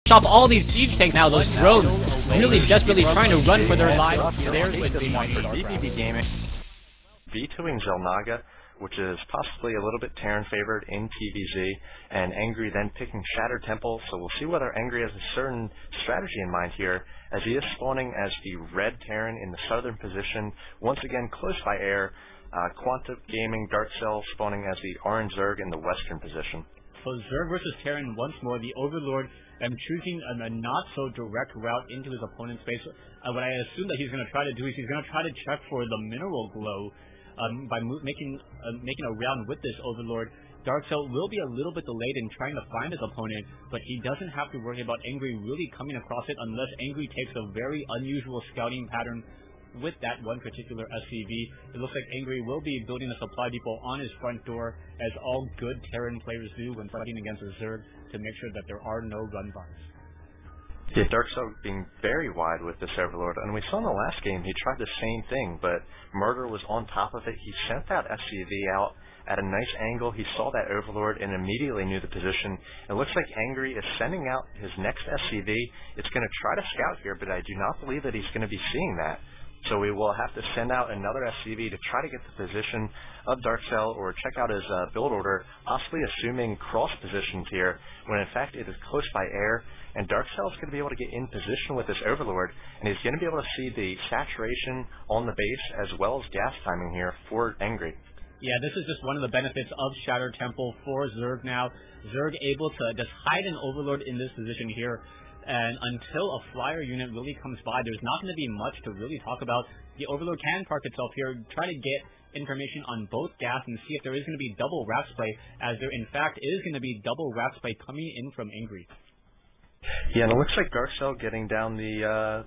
Chop all these siege tanks now, those drones really desperately trying to run for their lives. There's Wednesday Night Starcraft. vVv Gaming vetoing Zelnaga, which is possibly a little bit Terran favored in TVZ, and Ngry then picking Shattered Temple, so we'll see whether Ngry has a certain strategy in mind here, as he is spawning as the red Terran in the southern position, once again close by air, Quantum Gaming Darkcell spawning as the orange Zerg in the western position. So Zerg versus Terran once more, the Overlord choosing a not-so-direct route into his opponent's base. What I assume that he's going to try to do is he's going to try to check for the mineral glow by making a round with this Overlord. Darkcell will be a little bit delayed in trying to find his opponent, but he doesn't have to worry about Ngry really coming across it unless Ngry takes a very unusual scouting pattern with that one particular SCV. It looks like Ngry will be building a supply depot on his front door, as all good Terran players do when fighting against a Zerg, to make sure that there are no run-bys. Yeah, Darkcell being very wide with this Overlord, and we saw in the last game he tried the same thing, but Murder was on top of it. He sent that SCV out at a nice angle. He saw that Overlord and immediately knew the position. It looks like Ngry is sending out his next SCV. It's going to try to scout here, but I do not believe that he's going to be seeing that. So we will have to send out another SCV to try to get the position of Darkcell or check out his build order, possibly assuming cross positions here, when in fact it is close by air, and Darkcell is going to be able to get in position with this Overlord, and he's going to be able to see the saturation on the base as well as gas timing here for Ngry. Yeah, this is just one of the benefits of Shattered Temple for Zerg now. Zerg able to just hide an Overlord in this position here, and until a flyer unit really comes by, there's not going to be much to really talk about. The Overlord can park itself here, try to get information on both gas and see if there is going to be double Raps play, as there in fact is going to be double Raps play coming in from Ngry. Yeah, and it looks like Darkcell getting down the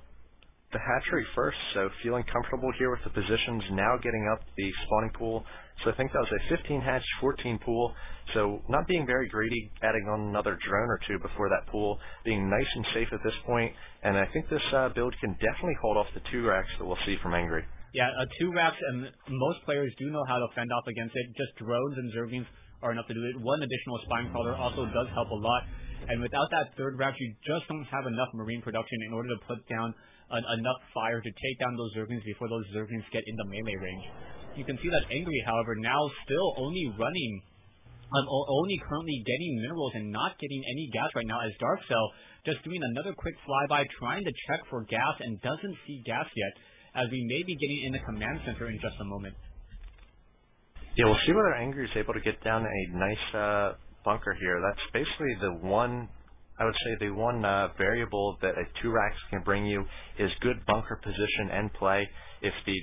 hatchery first, so feeling comfortable here with the positions, now getting up the spawning pool. So I think that was a 15 hatch, 14 pool, so not being very greedy, adding on another drone or two before that pool, being nice and safe at this point, and I think this build can definitely hold off the 2 racks that we'll see from Ngry. Yeah, 2 racks, and most players do know how to fend off against it. Just drones and Zerglings are enough to do it. One additional spine crawler also does help a lot, and without that 3rd rack, you just don't have enough marine production in order to put down enough fire to take down those Zerglings before those Zerglings get into melee range. You can see that Ngry, however, now still only running, only currently getting minerals and not getting any gas right now, as Darkcell just doing another quick flyby, trying to check for gas and doesn't see gas yet, as we may be getting in the command center in just a moment. Yeah, we'll see whether Ngry is able to get down a nice bunker here. That's basically the one, I would say the one variable that a 2 racks can bring you is good bunker position and play. If the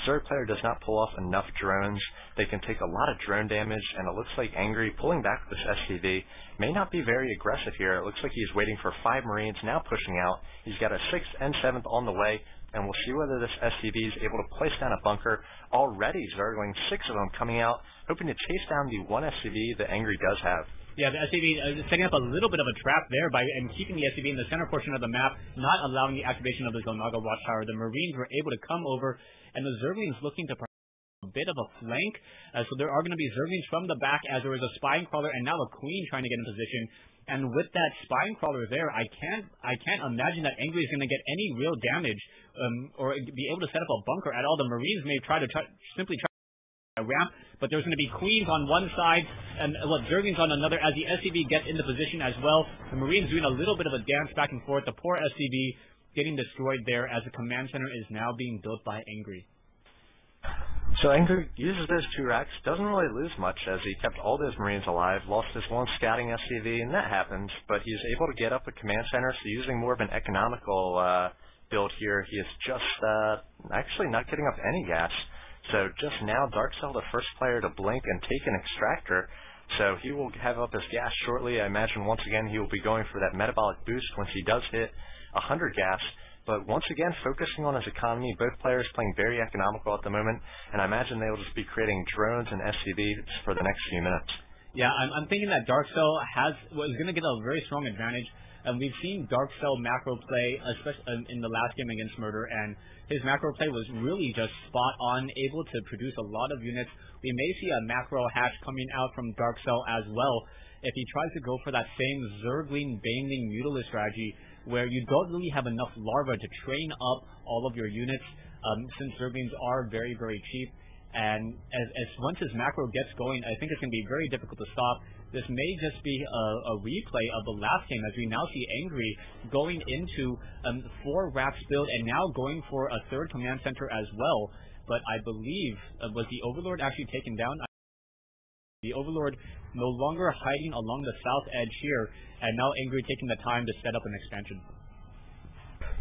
Zerg player does not pull off enough drones, they can take a lot of drone damage, and it looks like Ngry pulling back with this SCV may not be very aggressive here. It looks like he's waiting for 5 Marines, now pushing out. He's got a 6th and 7th on the way, and we'll see whether this SCV is able to place down a bunker. Already Zergling, 6 of them coming out, hoping to chase down the 1 SCV that Ngry does have. Yeah, the SCV setting up a little bit of a trap there by keeping the SCV in the center portion of the map, not allowing the activation of the Zelnaga Watchtower. The Marines were able to come over, and the Zerglings looking to a bit of a flank. So there are going to be Zerglings from the back, as there is a spine crawler and now a Queen trying to get in position. And with that spine crawler there, I can't imagine that Ngry is going to get any real damage or be able to set up a bunker at all. The Marines may simply try a ramp, but there's going to be Queens on one side and Zerglings on another as the SCV gets into position as well. The Marines doing a little bit of a dance back and forth. The poor SCV getting destroyed there as the command center is now being built by Ngry. So Ngry uses those 2 racks, doesn't really lose much as he kept all those Marines alive, lost his 1 scouting SCV, and that happens, but he's able to get up a command center, so using more of an economical build here, he is just actually not getting up any gas. So just now, Darkcell, the first player to blink and take an extractor, so he will have up his gas shortly. I imagine once again he will be going for that metabolic boost once he does hit 100 gas. But once again, focusing on his economy, both players playing very economical at the moment, and I imagine they will just be creating drones and SCVs for the next few minutes. Yeah, I'm thinking that Darkcell was going to get a very strong advantage. We've seen Darkcell macro play, especially in the last game against Murder, and his macro play was really just spot on, able to produce a lot of units. We may see a macro hatch coming out from Darkcell as well. if he tries to go for that same Zergling, Baneling, Mutalisk strategy, where you don't really have enough larva to train up all of your units, since Zerglings are very, very cheap. And as once his macro gets going, I think it's going to be very difficult to stop. This may just be a replay of the last game, as we now see Ngry going into 4 racks build and now going for a 3rd command center as well. But I believe, was the Overlord actually taken down? The Overlord no longer hiding along the south edge here, and now Ngry taking the time to set up an expansion.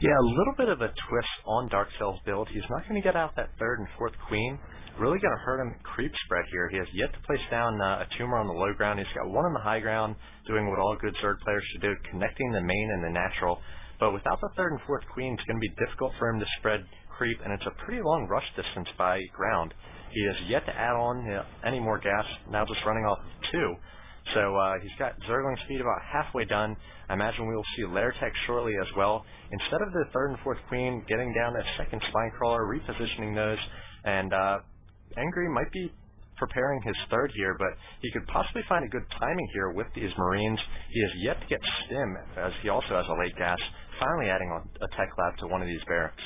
Yeah, a little bit of a twist on Darkcell's build. He's not going to get out that 3rd and 4th queen. Really going to hurt him creep spread here. He has yet to place down a tumor on the low ground. He's got 1 on the high ground, doing what all good Zerg players should do, connecting the main and the natural. But without the 3rd and 4th queen, it's going to be difficult for him to spread creep, and it's a pretty long rush distance by ground. He has yet to add on any more gas, now just running off 2. So he's got Zergling speed about halfway done. I imagine we will see Lair Tech shortly as well. Instead of the 3rd and 4th queen, getting down a 2nd spine crawler, repositioning those, and Ngry might be preparing his 3rd here, but he could possibly find a good timing here with these Marines. He has yet to get Stim, as he also has a late gas, finally adding on a tech lab to one of these barracks.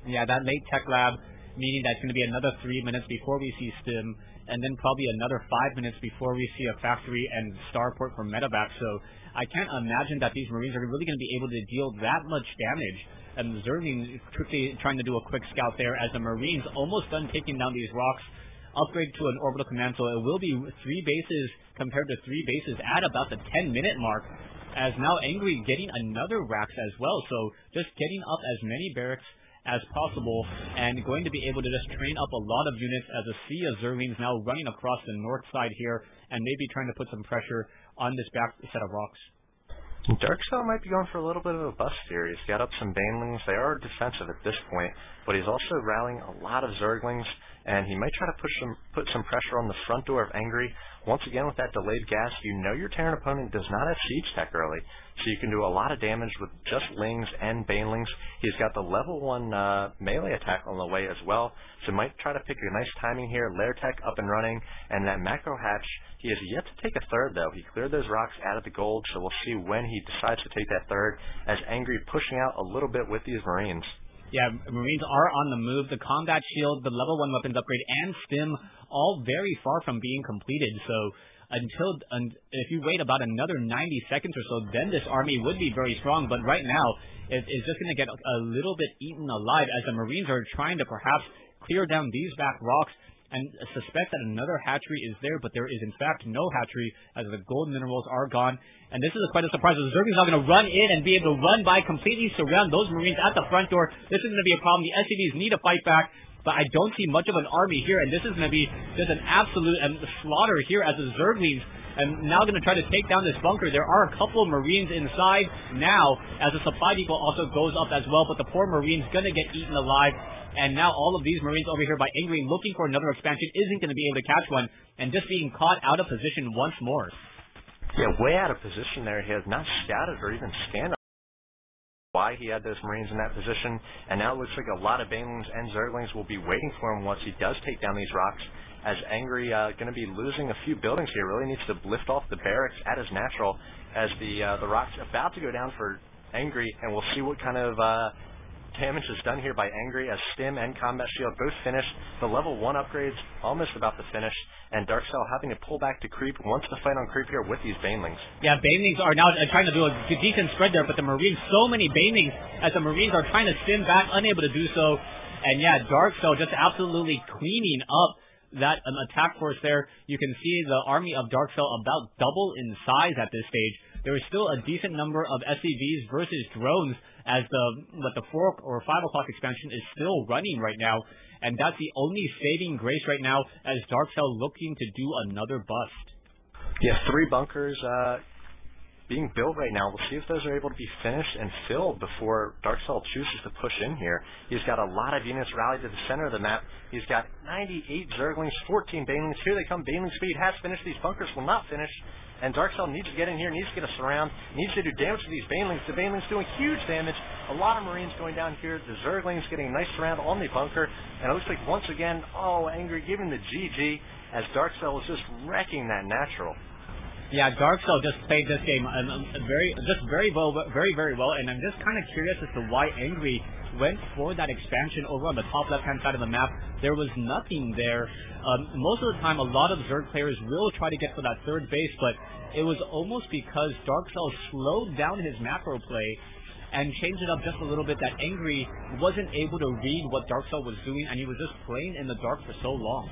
Yeah, that late tech lab, meaning that's going to be another 3 minutes before we see Stim, and then probably another 5 minutes before we see a factory and starport for medevac. So I can't imagine that these Marines are really going to be able to deal that much damage. And Zerling quickly trying to do a quick scout there as the Marines almost done taking down these rocks. Upgrade to an orbital command, so it will be 3 bases compared to 3 bases at about the 10-minute mark. As now Ngry getting another racks as well, so just getting up as many barracks as possible and going to be able to just train up a lot of units as a sea of Zerglings now running across the north side here and maybe trying to put some pressure on this back set of rocks. Darkcell might be going for a little bit of a bust here. He's got up some Banelings. They are defensive at this point, but he's also rallying a lot of Zerglings, and he might try to put some pressure on the front door of Ngry. Once again, with that delayed gas, you know your Terran opponent does not have siege tech early, so you can do a lot of damage with just Lings and Banelings. He's got the level 1 melee attack on the way as well, so might try to pick a nice timing here. Lair Tech up and running, and that macro hatch, he has yet to take a 3rd though. He cleared those rocks out of the gold, so we'll see when he decides to take that 3rd, as Ngry pushing out a little bit with these Marines. Yeah, Marines are on the move. The combat shield, the level 1 weapons upgrade, and Stim all very far from being completed. So if you wait about another 90 seconds or so, then this army would be very strong. But right now, it's just going to get a little bit eaten alive as the Marines are trying to perhaps clear down these back rocks and suspect that another hatchery is there, but there is in fact no hatchery as the gold minerals are gone. And this is quite a surprise. The Zerglings are going to run in and be able to run by, completely surround those Marines at the front door. This is going to be a problem. The SCVs need to fight back, but I don't see much of an army here, and this is going to be just an absolute slaughter here as the Zerglings and now going to try to take down this bunker. There are a couple of Marines inside now as the supply depot also goes up as well, but the poor Marine's going to get eaten alive. And now all of these Marines over here by Ngry looking for another expansion isn't going to be able to catch one, and just being caught out of position once more. Yeah, way out of position there. He has not scouted or even scanned why he had those Marines in that position, and now it looks like a lot of Banelings and Zerglings will be waiting for him once he does take down these rocks, as Ngry going to be losing a few buildings here. Really needs to lift off the barracks at his natural as the rock's about to go down for Ngry, and we'll see what kind of damage is done here by Ngry as Stim and Combat Shield both finished. The level 1 upgrades almost about to finish, and Darkcell having to pull back to creep, wants to fight on creep here with these Banelings. Yeah, Banelings are now trying to do a decent spread there, but the Marines, so many Banelings as the Marines are trying to Stim back, unable to do so. And yeah, Darkcell just absolutely cleaning up that attack force there. You can see the army of Darkcell about double in size at this stage. There is still a decent number of SCVs versus drones as the 4 or 5 o'clock expansion is still running right now, and that's the only saving grace right now as Darkcell looking to do another bust. Yeah, 3 bunkers being built right now. We'll see if those are able to be finished and filled before Darkcell chooses to push in here. He's got a lot of units rallied to the center of the map. He's got 98 Zerglings, 14 Banelings. Here they come. Baneling speed has finished. These bunkers will not finish. And Darkcell needs to get in here, needs to get a surround, needs to do damage to these Banelings. The Banelings doing huge damage. A lot of Marines going down here. The Zerglings getting a nice surround on the bunker. And it looks like once again, Ngry giving the GG as Darkcell is just wrecking that natural. Yeah, Darkcell just played this game very well, and I'm just kind of curious as to why Ngry went for that expansion over on the top left-hand side of the map. There was nothing there. Most of the time, a lot of Zerg players will try to get for that third base, but it was almost because Darkcell slowed down his macro play and changed it up just a little bit that Ngry wasn't able to read what Darkcell was doing, and he was just playing in the dark for so long.